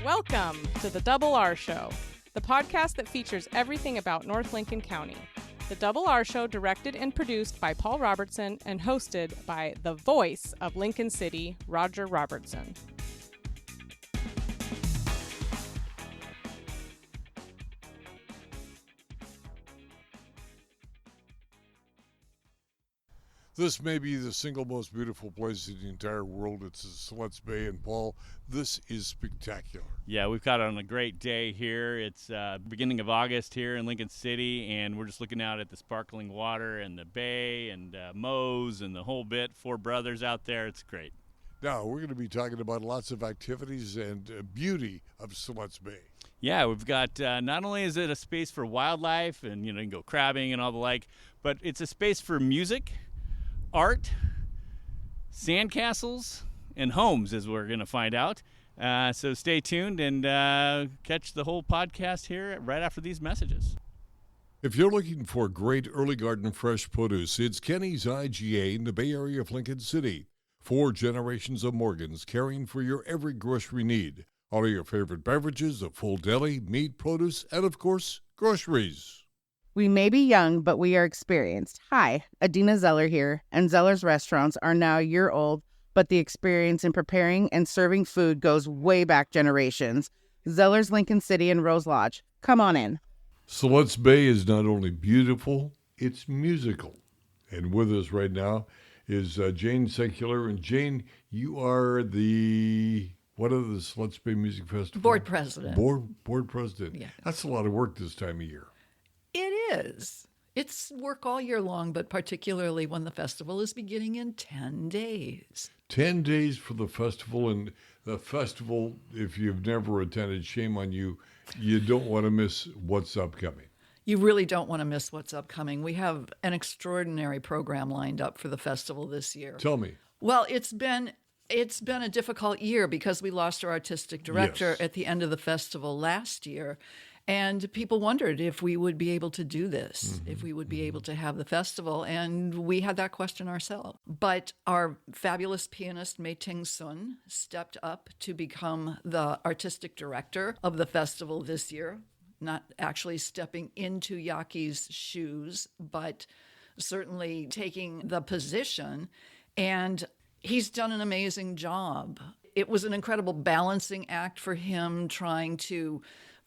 Welcome to the Double R Show, the podcast that features everything about North Lincoln County. The Double R Show, directed and produced by Paul Robertson and hosted by the voice of Lincoln City, Roger Robertson. This may be the single most beautiful place in the entire world. It's the Siletz Bay, and Paul, this is spectacular. Yeah, we've got on a great day here. It's beginning of August here in Lincoln City, and we're just looking out at the sparkling water and the bay and Moe's and the whole bit. Four brothers out there. It's great. Now, we're going to be talking about lots of activities and beauty of Siletz Bay. Yeah, we've got not only is it a space for wildlife and, you can go crabbing and all the like, but it's a space for music, art, sandcastles, and homes, as we're going to find out. So stay tuned and catch the whole podcast here right after these messages. If you're looking for great early garden fresh produce, it's Kenny's IGA in the Bay Area of Lincoln City. 4 generations of Morgans caring for your every grocery need. All of your favorite beverages, a full deli, meat, produce, and of course, groceries. We may be young, but we are experienced. Hi, Adina Zeller here, and Zeller's restaurants are now a year old, but the experience in preparing and serving food goes way back generations. Zeller's Lincoln City and Rose Lodge. Come on in. Siletz Bay is not only beautiful, it's musical. And with us right now is Jane Secular. And Jane, you are what are the Siletz Bay Music Festival? Board president. Board president. Yeah. That's a lot of work this time of year. It is. It's work all year long, but particularly when the festival is beginning in 10 days. 10 days for the festival. And the festival, if you've never attended, shame on you. You don't want to miss what's upcoming. You really don't want to miss what's upcoming. We have an extraordinary program lined up for the festival this year. Tell me. Well, it's been a difficult year because we lost our artistic director Yes. at the end of the festival last year. And people wondered if we would be able to do this, if we would be able to have the festival. And we had that question ourselves. But our fabulous pianist, Mei Ting Sun, stepped up to become the artistic director of the festival this year, not actually stepping into Yaki's shoes, but certainly taking the position. And he's done an amazing job. It was an incredible balancing act for him, trying to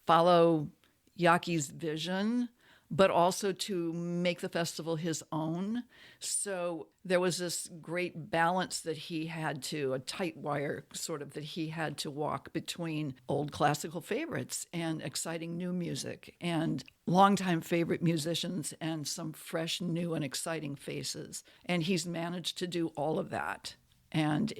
follow Yaki's vision, but also to make the festival his own. So there was this great balance that he had to, a tight wire sort of that he had to walk between old classical favorites and exciting new music and longtime favorite musicians and some fresh, new and exciting faces. And he's managed to do all of that. And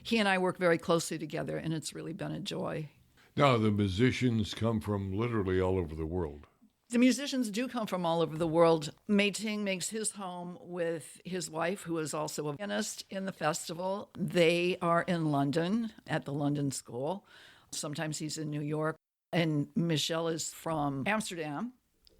he and I work very closely together, and it's really been a joy. Now, the musicians come from literally all over the world. The musicians do come from all over the world. Mei Ting makes his home with his wife, who is also a pianist in the festival. They are in London at the London School. Sometimes he's in New York. And Michelle is from Amsterdam.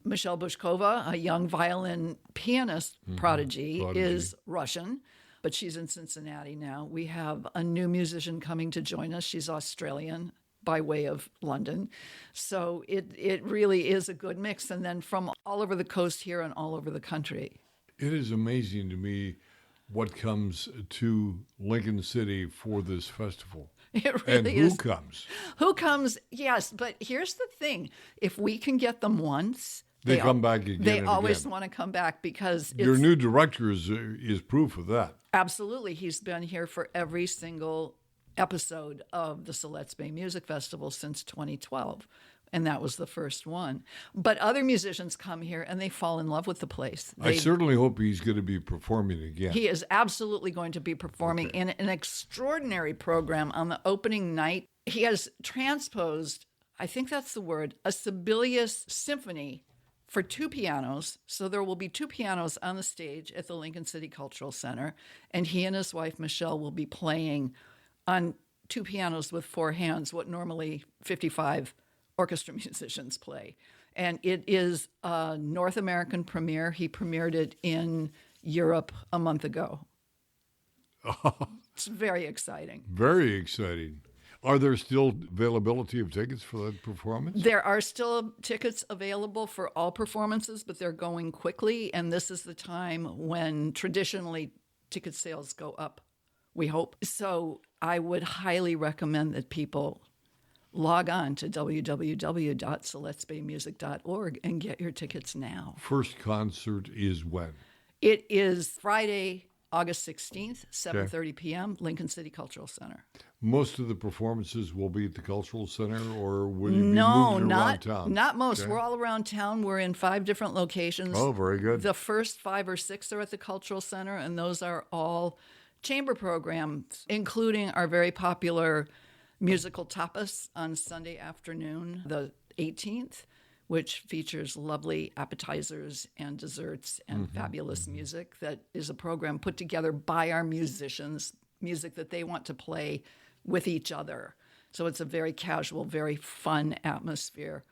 Michelle Bushkova, a young violin pianist prodigy, is Russian, but she's in Cincinnati now. We have a new musician coming to join us. She's Australian, by way of London. So it really is a good mix. And then from all over the coast here and all over the country. It is amazing to me what comes to Lincoln City for this festival. It really and is. Who comes? Who comes? Yes, but here's the thing. If we can get them once, They come back again. They and always again. want to come back because Your new director is proof of that. Absolutely. He's been here for every single episode of the Siletz Bay Music Festival since 2012, and that was the first one. But other musicians come here and they fall in love with the place. I certainly hope he's going to be performing again. He is absolutely going to be performing in an extraordinary program on the opening night. He has transposed, I think that's the word, a Sibelius symphony for 2 pianos. So there will be 2 pianos on the stage at the Lincoln City Cultural Center, and he and his wife, Michelle, will be playing on 2 pianos with 4 hands, what normally 55 orchestra musicians play. And it is a North American premiere. He premiered it in Europe a month ago. It's very exciting. Very exciting. Are there still availability of tickets for that performance? There are still tickets available for all performances, but they're going quickly. And this is the time when traditionally ticket sales go up, we hope. So I would highly recommend that people log on to www.siletzbaymusic.org and get your tickets now. First concert is when? It is Friday, August 16th, 7:30 p.m., Lincoln City Cultural Center. Most of the performances will be at the Cultural Center, or will you be moving around town? Not most. Okay. We're all around town. We're in 5 different locations. Oh, very good. The first 5 or 6 are at the Cultural Center, and those are all chamber programs, including our very popular musical tapas on Sunday afternoon, the 18th, which features lovely appetizers and desserts and fabulous music. That is a program put together by our musicians, music that they want to play with each other. So it's a very casual, very fun atmosphere.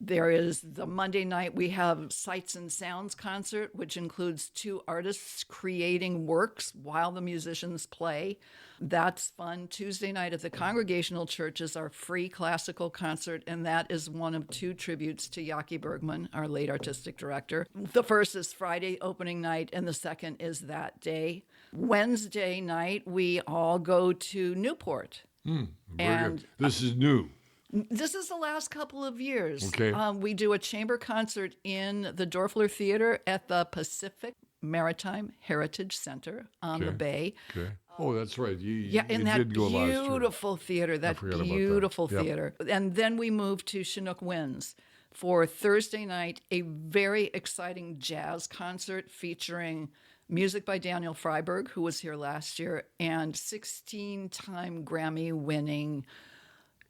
There is the Monday night, we have Sights and Sounds concert, which includes 2 artists creating works while the musicians play. That's fun. Tuesday night at the Congregational Church is our free classical concert, and that is one of 2 tributes to Yaki Bergman, our late artistic director. The first is Friday opening night, and the second is that day. Wednesday night, we all go to Newport. Very And good. This is new. this is the last couple of years. Okay. We do a chamber concert in the Dorfler Theater at the Pacific Maritime Heritage Center on the bay. Okay. Oh, that's right. Yeah, in you that did go last year. beautiful theater, that forgot about that. beautiful Yep. theater. And then we moved to Chinook Winds for Thursday night, a very exciting jazz concert featuring music by Daniel Freiberg, who was here last year, and 16-time Grammy-winning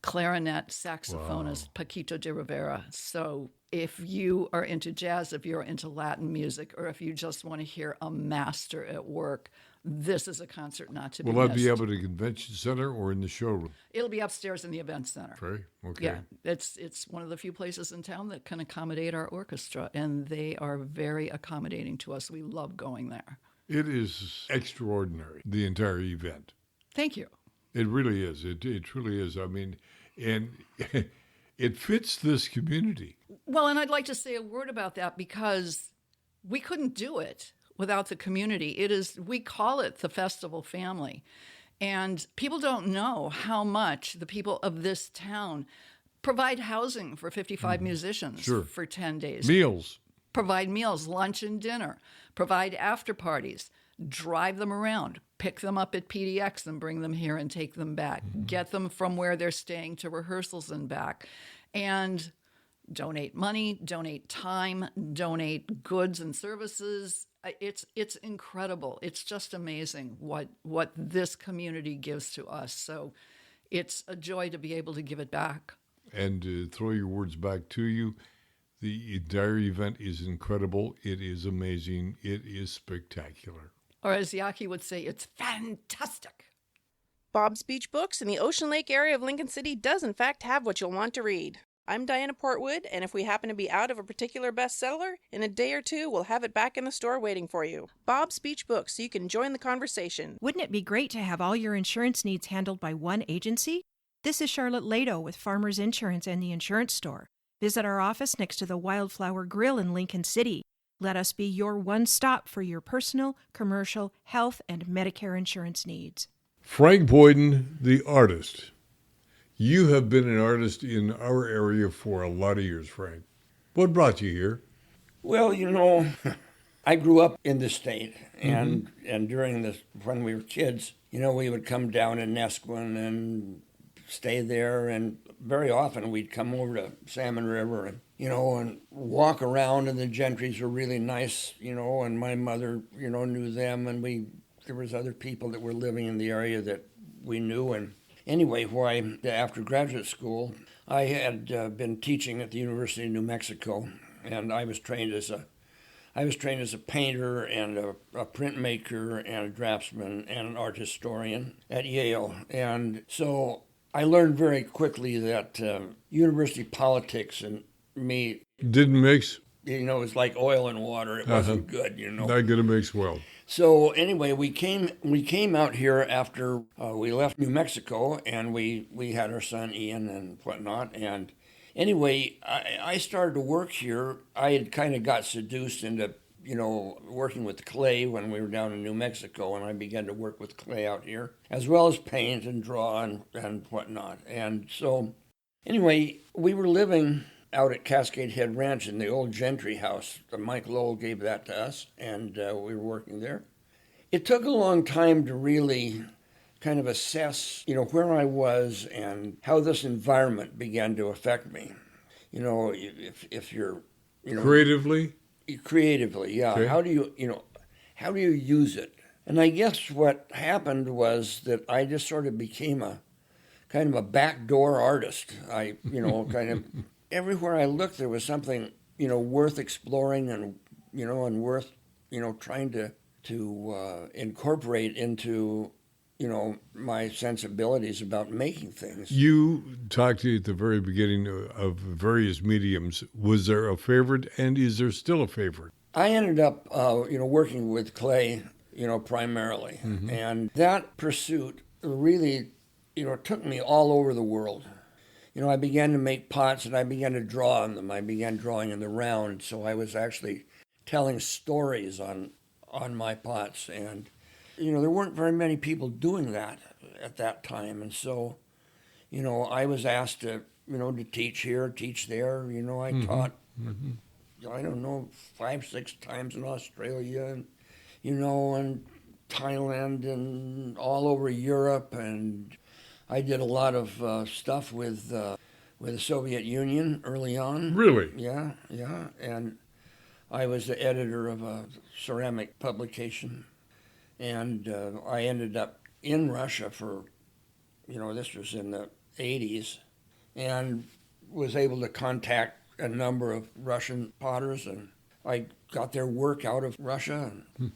clarinet saxophonist Paquito de Rivera. So if you are into jazz, if you're into Latin music, or if you just want to hear a master at work, this is a concert not to be Will missed. that be up at a convention center or in the showroom? It'll be upstairs in the event center. Okay. Okay. Yeah, it's one of the few places in town that can accommodate our orchestra, and they are very accommodating to us. We love going there. It is extraordinary, the entire event. Thank you. It really is. It truly is. I mean, and it fits this community. Well, and I'd like to say a word about that because we couldn't do it without the community. We call it the festival family. And people don't know how much the people of this town provide housing for 55 musicians for 10 days. Meals. Provide meals, lunch and dinner, provide after parties, drive them around, pick them up at PDX and bring them here and take them back, get them from where they're staying to rehearsals and back, and donate money, donate time, donate goods and services. It's incredible. It's just amazing what this community gives to us. So it's a joy to be able to give it back. And to throw your words back to you, the entire event is incredible. It is amazing. It is spectacular. Or as Yaki would say, it's fantastic. Bob's Beach Books in the Ocean Lake area of Lincoln City does in fact have what you'll want to read. I'm Diana Portwood, and if we happen to be out of a particular bestseller, in a day or 2, we'll have it back in the store waiting for you. Bob's Beach Books, so you can join the conversation. Wouldn't it be great to have all your insurance needs handled by one agency? This is Charlotte Lado with Farmers Insurance and the Insurance Store. Visit our office next to the Wildflower Grill in Lincoln City. Let us be your one stop for your personal, commercial, health, and Medicare insurance needs. Frank Boyden, the artist. You have been an artist in our area for a lot of years, Frank. What brought you here? Well, I grew up in the state, and during this, when we were kids, we would come down in Nesquin and stay there, and very often we'd come over to Salmon River and walk around, and the Gentrys were really nice, and my mother, knew them, and there was other people that were living in the area that we knew. And anyway, after graduate school, I had been teaching at the University of New Mexico, and I was trained as a painter and a printmaker and a draftsman and an art historian at Yale. And so I learned very quickly that university politics and me Didn't mix? It's like oil and water. It wasn't good, Not going to mix well. So anyway, we came out here after we left New Mexico, and we had our son Ian and whatnot. And anyway, I started to work here. I had kind of got seduced into working with clay when we were down in New Mexico, and I began to work with clay out here, as well as paint and draw and whatnot. And so anyway, we were living out at Cascade Head Ranch in the old Gentry house. Mike Lowell gave that to us, and we were working there. It took a long time to really kind of assess, where I was and how this environment began to affect me. If you're, creatively, yeah. Okay. How do you use it? And I guess what happened was that I just sort of became a kind of a backdoor artist. I, kind of everywhere I looked, there was something, worth exploring and worth, trying to incorporate into, my sensibilities about making things. You talked at the very beginning of various mediums. Was there a favorite, and is there still a favorite? I ended up, working with clay, primarily. Mm-hmm. And that pursuit really, took me all over the world. I began to make pots, and I began to draw on them. I began drawing in the round, so I was actually telling stories on my pots. And, there weren't very many people doing that at that time. And so, I was asked to, to teach here, teach there. I taught, I don't know, 5-6 times in Australia and, and Thailand and all over Europe. And I did a lot of stuff with the Soviet Union early on. Really? Yeah. And I was the editor of a ceramic publication. And I ended up in Russia for, this was in the 80s, and was able to contact a number of Russian potters, and I got their work out of Russia. And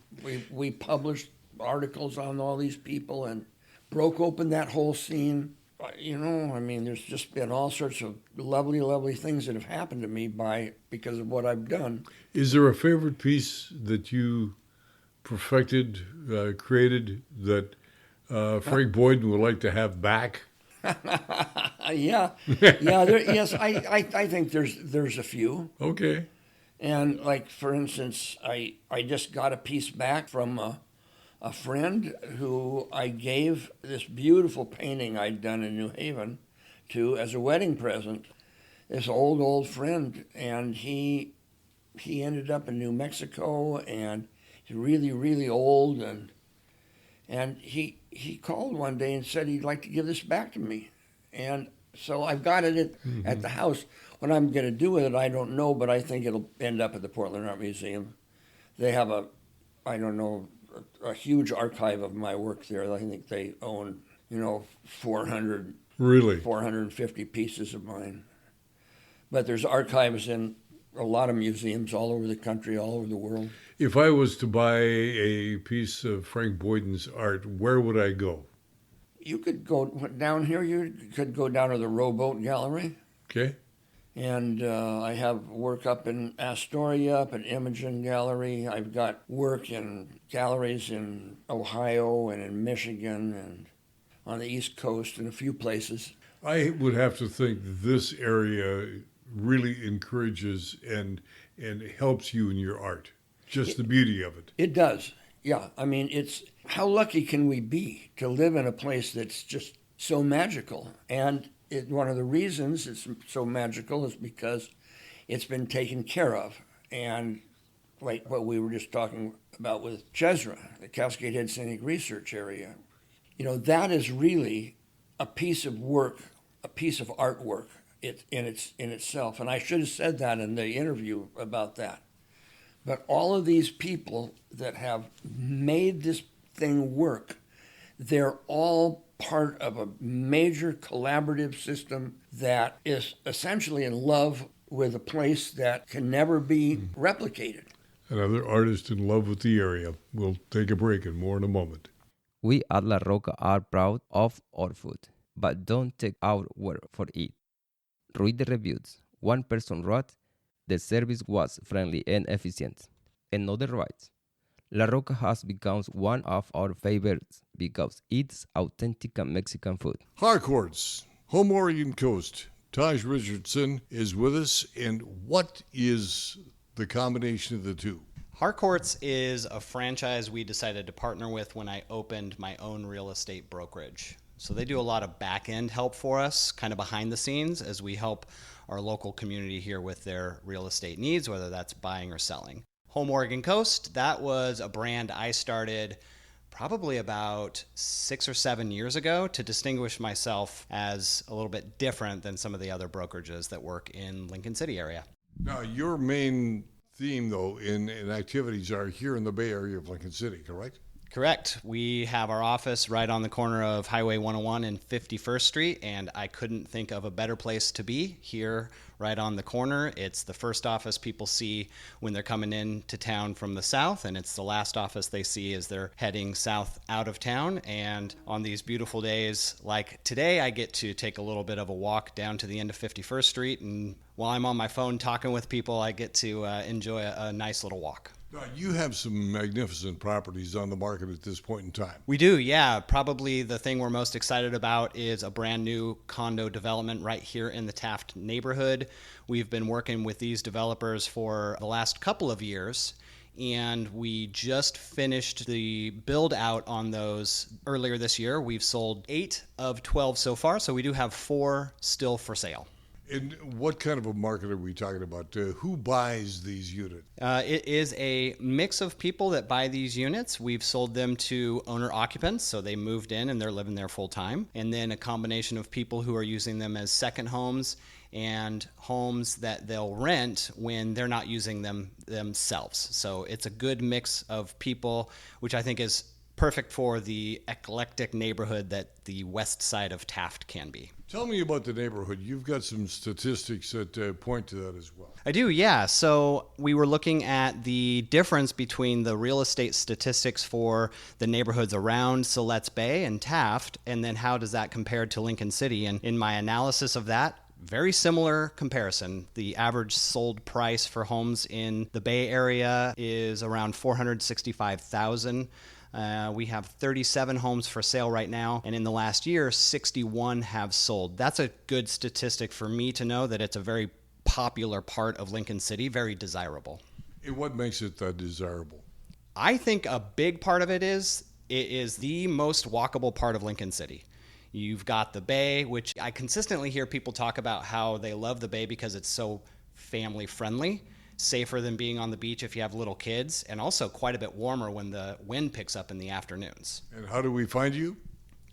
we published articles on all these people and broke open that whole scene. There's just been all sorts of lovely, lovely things that have happened to me because of what I've done. Is there a favorite piece that you perfected, created, that Frank Boyden would like to have back? Yeah. Yes, I think there's a few. Okay. And like, for instance, I just got a piece back from a friend who I gave this beautiful painting I'd done in New Haven to as a wedding present. This old friend, and he ended up in New Mexico, and he's really, really old, and he called one day and said he'd like to give this back to me. And so I've got it at the house. What I'm going to do with it, I don't know, but I think it'll end up at the Portland Art Museum. They have a huge archive of my work there. I think they own, 450 pieces of mine. But there's archives in a lot of museums all over the country, all over the world. If I was to buy a piece of Frank Boyden's art, where would I go? You could go down here. You could go down to the Rowboat Gallery. Okay. And I have work up in Astoria, up at Imogen Gallery. I've got work in galleries in Ohio and in Michigan and on the East Coast and a few places. I would have to think this area really encourages and helps you in your art. Just the beauty of it. It does. Yeah. It's how lucky can we be to live in a place that's just so magical? And one of the reasons it's so magical is because it's been taken care of. And like what we were just talking about with Chesra, the Cascade Head Scenic Research Area, that is really a piece of work, a piece of artwork in itself. And I should have said that in the interview about that. But all of these people that have made this thing work, they're all part of a major collaborative system that is essentially in love with a place that can never be replicated. Another artist in love with the area. We'll take a break and more in a moment. We at La Roca are proud of our food, but don't take our word for it. Read the reviews. One person wrote, "The service was friendly and efficient." Another writes, La Roca has become one of our favorites because it's authentic Mexican food. Harcourts, Home Oregon Coast. Taj Richardson is with us. And what is the combination of the two? Harcourts is a franchise we decided to partner with when I opened my own real estate brokerage. So they do a lot of back-end help for us, kind of behind the scenes, as we help our local community here with their real estate needs, whether that's buying or selling. Home Oregon Coast, that was a brand I started probably about 6 or 7 years ago to distinguish myself as a little bit different than some of the other brokerages that work in Lincoln City area. Now, your main theme, though, in activities are here in the Bay Area of Lincoln City, correct? Correct. We have our office right on the corner of Highway 101 and 51st Street, and I couldn't think of a better place to be here right on the corner. It's the first office people see when they're coming into town from the south, and it's the last office they see as they're heading south out of town. And on these beautiful days like today, I get to take a little bit of a walk down to the end of 51st Street, and while I'm on my phone talking with people, I get to enjoy a nice little walk. You have some magnificent properties on the market at this point in time. We do, yeah. Probably the thing we're most excited about is a brand new condo development right here in the Taft neighborhood. We've been working with these developers for the last couple of years, and we just finished the build out on those earlier this year. We've sold 8 of 12 so far, so we do have 4 still for sale. And what kind of a market are we talking about? Who buys these units? It is a mix of people that buy these units. We've sold them to owner-occupants, so they moved in and they're living there full-time. And then a combination of people who are using them as second homes and homes that they'll rent when they're not using them themselves. So it's a good mix of people, which I think is perfect for the eclectic neighborhood that the west side of Taft can be. Tell me about the neighborhood. You've got some statistics that point to that as well. I do, yeah. So we were looking at the difference between the real estate statistics for the neighborhoods around Siletz Bay and Taft, and then how does that compare to Lincoln City? And in my analysis of that, very similar comparison. The average sold price for homes in the Bay Area is around $465,000. We have 37 homes for sale right now, and in the last year, 61 have sold. That's a good statistic for me to know that it's a very popular part of Lincoln City, very desirable. And what makes it desirable? I think a big part of it is the most walkable part of Lincoln City. You've got the Bay, which I consistently hear people talk about how they love the Bay because it's so family friendly. Safer than being on the beach if you have little kids, and also quite a bit warmer when the wind picks up in the afternoons. And how do we find you?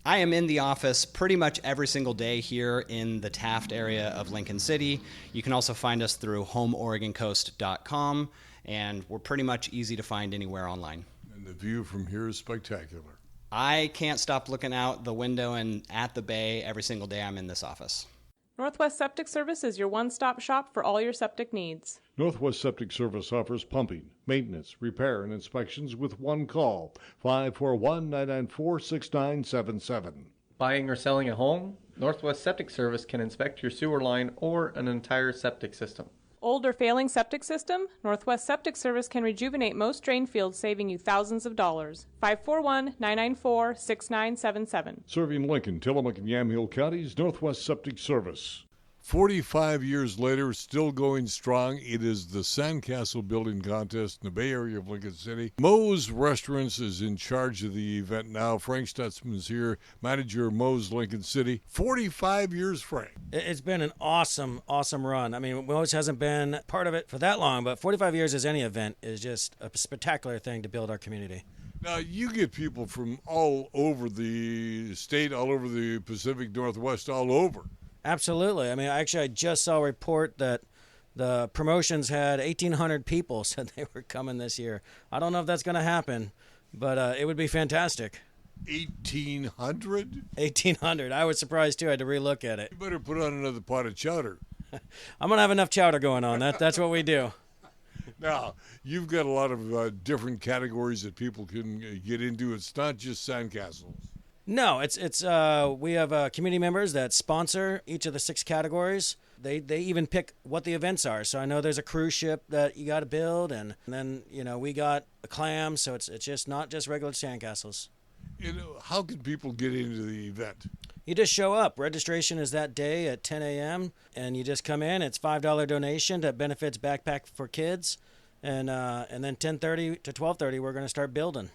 I am in the office pretty much every single day here in the Taft area of Lincoln City. You can also find us through homeoregoncoast.com, and we're pretty much easy to find anywhere online. And the view from here is spectacular. I can't stop looking out the window and at the bay every single day I'm in this office. Northwest Septic Service is your one-stop shop for all your septic needs. Northwest Septic Service offers pumping, maintenance, repair, and inspections with one call, 541-994-6977. Buying or selling a home? Northwest Septic Service can inspect your sewer line or an entire septic system. Old or failing septic system? Northwest Septic Service can rejuvenate most drain fields, saving you thousands of dollars. 541-994-6977. Serving Lincoln, Tillamook, and Yamhill counties, Northwest Septic Service. 45 years later, still going strong. It is the Sandcastle Building Contest in the Bay Area of Lincoln City. Moe's Restaurants is in charge of the event now. Frank Stutzman's here, manager of Moe's Lincoln City. 45 years, Frank. It's been an awesome run. I mean, Moe's hasn't been part of it for that long, but 45 years as any event is just a spectacular thing to build our community. Now, you get people from all over the state, all over the Pacific Northwest, all over. Absolutely. I mean, actually, I just saw a report that the promotions had 1,800 people said they were coming this year. I don't know if that's going to happen, but it would be fantastic. 1,800? 1,800. I was surprised, too. I had to relook at it. You better put on another pot of chowder. I'm going to have enough chowder going on. That's what we do. Now, you've got a lot of different categories that people can get into. It's not just sandcastles. No, it's we have community members that sponsor each of the 6 categories. They even pick what the events are. So I know there's a cruise ship that you got to build, and then we got a clam. So it's just not just regular sandcastles. How can people get into the event? You just show up. Registration is that day at 10 a.m. and you just come in. It's $5 donation that benefits Backpack for Kids, and then 10:30 to 12:30 we're going to start building.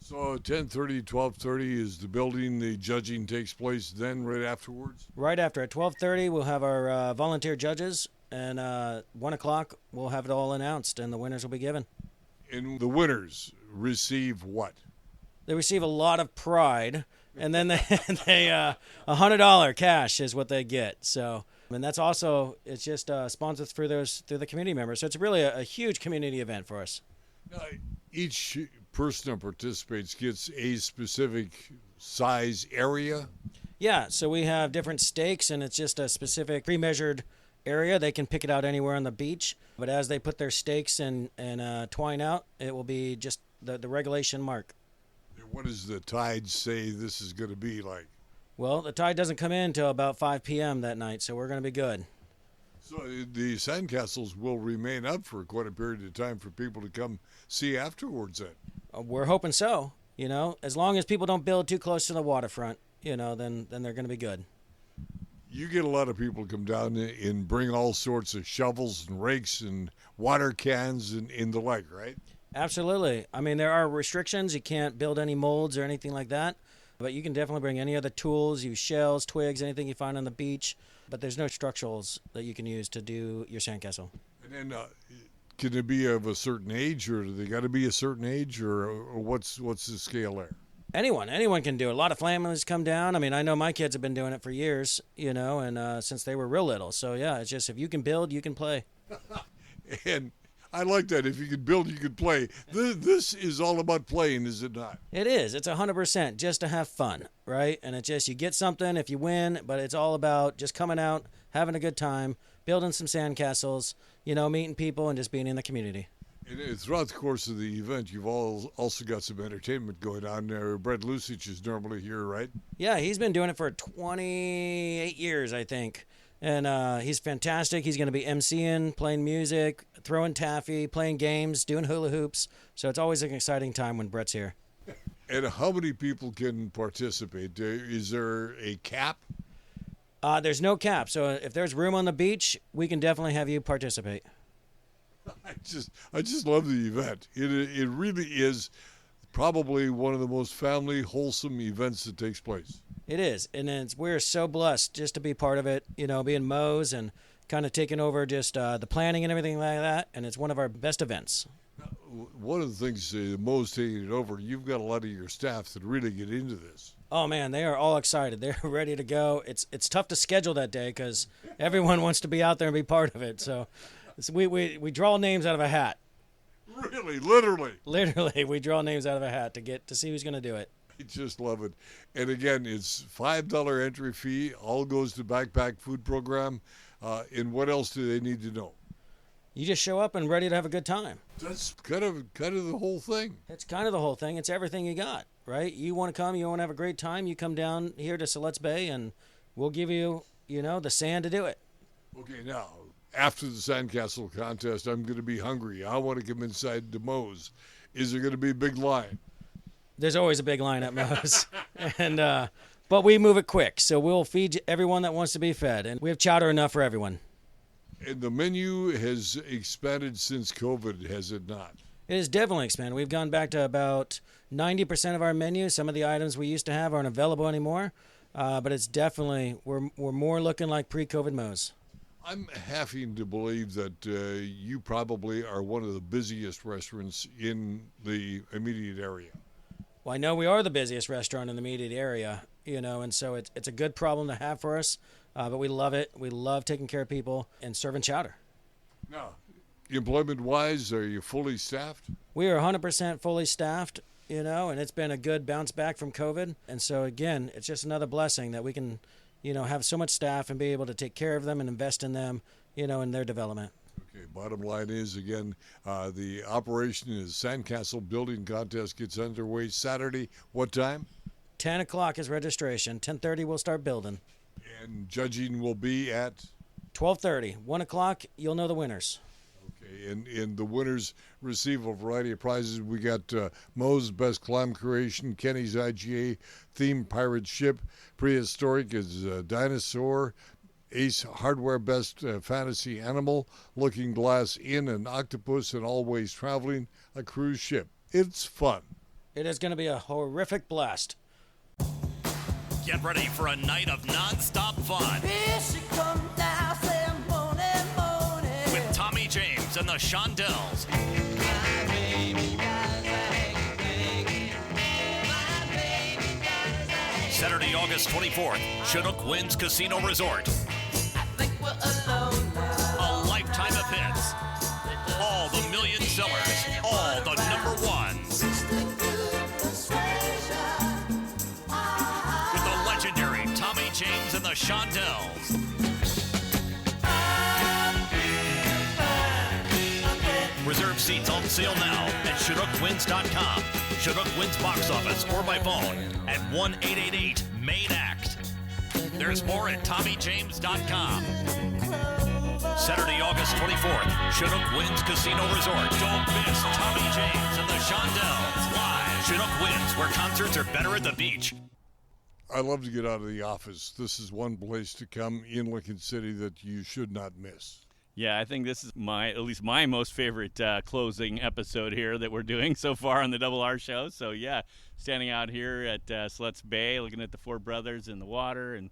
So 10:30, 12:30 is the building. The judging takes place then right afterwards? Right after. At 12:30 we'll have our volunteer judges, and 1 o'clock we'll have it all announced, and the winners will be given. And the winners receive what? They receive a lot of pride, and then they $100 cash is what they get. So, and that's also, it's just sponsored through the community members. So it's really a huge community event for us. Now, each person that participates gets a specific size area? Yeah, so we have different stakes, and it's just a specific pre-measured area. They can pick it out anywhere on the beach, but as they put their stakes and twine out, it will be just the regulation mark. What does the tide say this is going to be like? Well, the tide doesn't come in until about 5 p.m. that night, so we're going to be good. So the sandcastles will remain up for quite a period of time for people to come see afterwards then? We're hoping so. As long as people don't build too close to the waterfront, then they're going to be good. You get a lot of people come down and bring all sorts of shovels and rakes and water cans and the like, right? Absolutely. I mean, there are restrictions. You can't build any molds or anything like that, but you can definitely bring any other tools, use shells, twigs, anything you find on the beach, but there's no structurals that you can use to do your sandcastle. And then can it be of a certain age, or do they got to be a certain age, or what's the scale there? Anyone can do it. A lot of families come down. I mean, I know my kids have been doing it for years, and since they were real little. So, yeah, it's just if you can build, you can play. And I like that. If you can build, you can play. This is all about playing, is it not? It is. It's 100% just to have fun, right? And it's just you get something if you win, but it's all about just coming out, having a good time, building some sandcastles, meeting people, and just being in the community. And throughout the course of the event, you've also got some entertainment going on there. Brett Lusich is normally here, right? Yeah, he's been doing it for 28 years, I think. And he's fantastic. He's going to be emceeing, playing music, throwing taffy, playing games, doing hula hoops. So it's always an exciting time when Brett's here. And how many people can participate? Is there a cap? There's no cap. So if there's room on the beach, we can definitely have you participate. I just love the event. It really is probably one of the most family, wholesome events that takes place. It is, and we're so blessed just to be part of it, being Moe's and kind of taking over just the planning and everything like that, and it's one of our best events. One of the things Moe's taking it over, you've got a lot of your staff that really get into this. Oh, man, they are all excited. They're ready to go. It's tough to schedule that day because everyone wants to be out there and be part of it, so we draw names out of a hat. Really? Literally? Literally, we draw names out of a hat to see who's going to do it. I just love it. And again, it's $5 entry fee. All goes to Backpack Food Program. And what else do they need to know? You just show up and ready to have a good time. That's kind of the whole thing. It's kind of the whole thing. It's everything you got, right? You want to come, you want to have a great time, you come down here to Siletz Bay, and we'll give you, the sand to do it. Okay, now, after the sandcastle contest, I'm going to be hungry. I want to come inside the Moe's. Is there going to be a big line? There's always a big line at Moe's. But we move it quick, so we'll feed everyone that wants to be fed, and we have chowder enough for everyone. And the menu has expanded since COVID, has it not? It has definitely expanded. We've gone back to about 90% of our menu. Some of the items we used to have aren't available anymore, but it's definitely, we're more looking like pre-COVID Moe's. I'm having to believe that you probably are one of the busiest restaurants in the immediate area. Well, I know we are the busiest restaurant in the immediate area, and so it's a good problem to have for us, but we love it. We love taking care of people and serving chowder. Now, employment-wise, are you fully staffed? We are 100% fully staffed, and it's been a good bounce back from COVID. And so, again, it's just another blessing that we can, have so much staff and be able to take care of them and invest in them, in their development. Okay, bottom line is, again, the operation is Sandcastle Building Contest gets underway Saturday. What time? 10 o'clock is registration. 10:30 we'll start building. And judging will be at 12:30. 1 o'clock, you'll know the winners. Okay, and the winners receive a variety of prizes. We got Mo's Best Climb Creation, Kenny's IGA Theme Pirate Ship, Prehistoric is Dinosaur, Ace Hardware Best Fantasy Animal, Looking Glass Inn, an Octopus, and Always Traveling, a cruise ship. It's fun. It is going to be a horrific blast. Get ready for a night of non-stop fun. Here she comes now, say morning. With Tommy James and the Shondells. Saturday, August 24th, Chinook Winds Casino Resort. A lifetime of hits. All the million sellers. All the number ones. With the legendary Tommy James and the Shondells. Reserve seats on sale now at ChinookWinds.com, Chinook Winds box office, or by phone at 1-888-MAIN-ACT. There's more at TommyJames.com. Saturday, August 24th, Chinook Winds Casino Resort. Don't miss Tommy James and the Shondells live. Chinook Winds, where concerts are better at the beach. I love to get out of the office. This is one place to come in Lincoln City that you should not miss. Yeah, I think this is at least my most favorite closing episode here that we're doing so far on the Double R Show. So yeah, standing out here at Siletz Bay, looking at the four brothers in the water and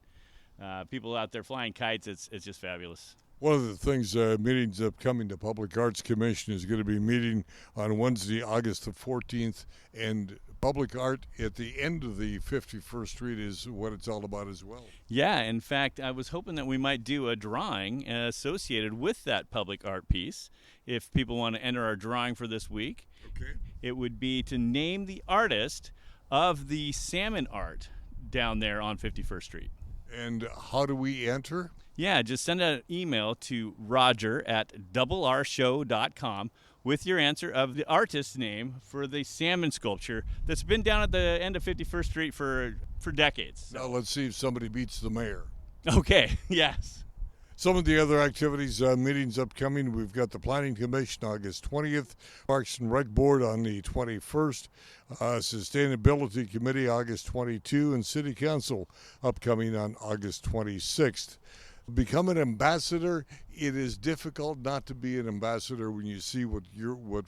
people out there flying kites, it's just fabulous. One of the things, meetings upcoming, the Public Arts Commission is going to be meeting on Wednesday, August the 14th, and public art at the end of the 51st Street is what it's all about as well. Yeah, in fact, I was hoping that we might do a drawing associated with that public art piece. If people want to enter our drawing for this week, okay, it would be to name the artist of the salmon art down there on 51st Street. And how do we enter? Yeah, just send an email to roger@doublershow.com with your answer of the artist's name for the salmon sculpture that's been down at the end of 51st Street for decades. So. Now let's see if somebody beats the mayor. Okay, yes. Some of the other activities, meetings upcoming, we've got the Planning Commission August 20th, Parks and Rec Board on the 21st, Sustainability Committee August 22, and City Council upcoming on August 26th. Become an ambassador. It is difficult not to be an ambassador when you see what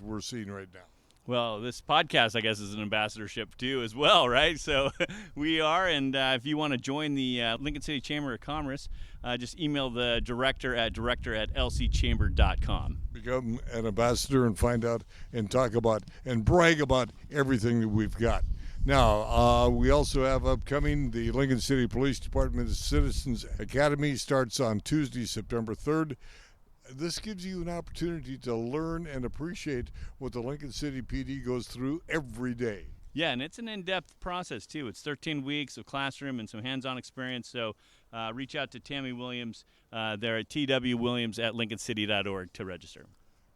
we're seeing right now. Well, this podcast, I guess, is an ambassadorship too as well, right? So we are, and if you want to join the Lincoln City Chamber of Commerce, just email the director at lcchamber.com. Become an ambassador and find out and talk about and brag about everything that we've got. Now, we also have upcoming the Lincoln City Police Department Citizens Academy starts on Tuesday, September 3rd. This gives you an opportunity to learn and appreciate what the Lincoln City PD goes through every day. Yeah, and it's an in-depth process, too. It's 13 weeks of classroom and some hands-on experience, so reach out to Tammy Williams there at twwilliams@lincolncity.org to register.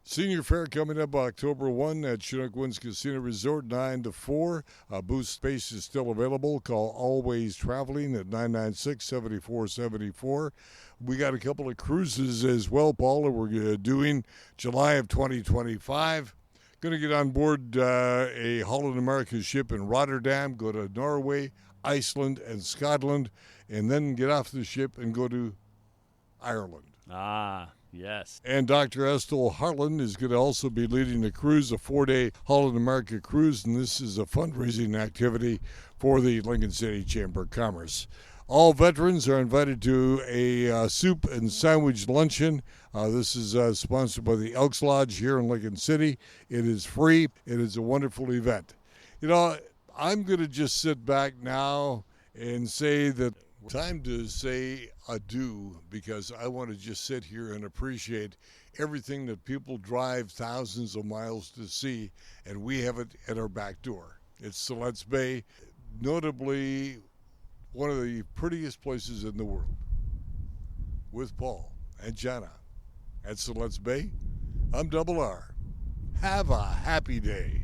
Senior Fair coming up October 1 at Chinook Winds Casino Resort, 9 to 4. Booth space is still available. Call Always Traveling at 996-7474. We got a couple of cruises as well, Paul, that we're doing July of 2025. Going to get on board a Holland America ship in Rotterdam, go to Norway, Iceland, and Scotland, and then get off the ship and go to Ireland. Ah, yes. And Dr. Estelle Harlan is going to also be leading a cruise, a 4-day Holland America cruise, and this is a fundraising activity for the Lincoln City Chamber of Commerce. All veterans are invited to a soup and sandwich luncheon. This is sponsored by the Elks Lodge here in Lincoln City. It is free. It is a wonderful event. You know, I'm going to just sit back now and say that time to say adieu, because I want to just sit here and appreciate everything that people drive thousands of miles to see, and we have it at our back door. It's Siletz Bay, notably one of the prettiest places in the world. With Paul and Jana at Siletz Bay, I'm Double R. Have a happy day.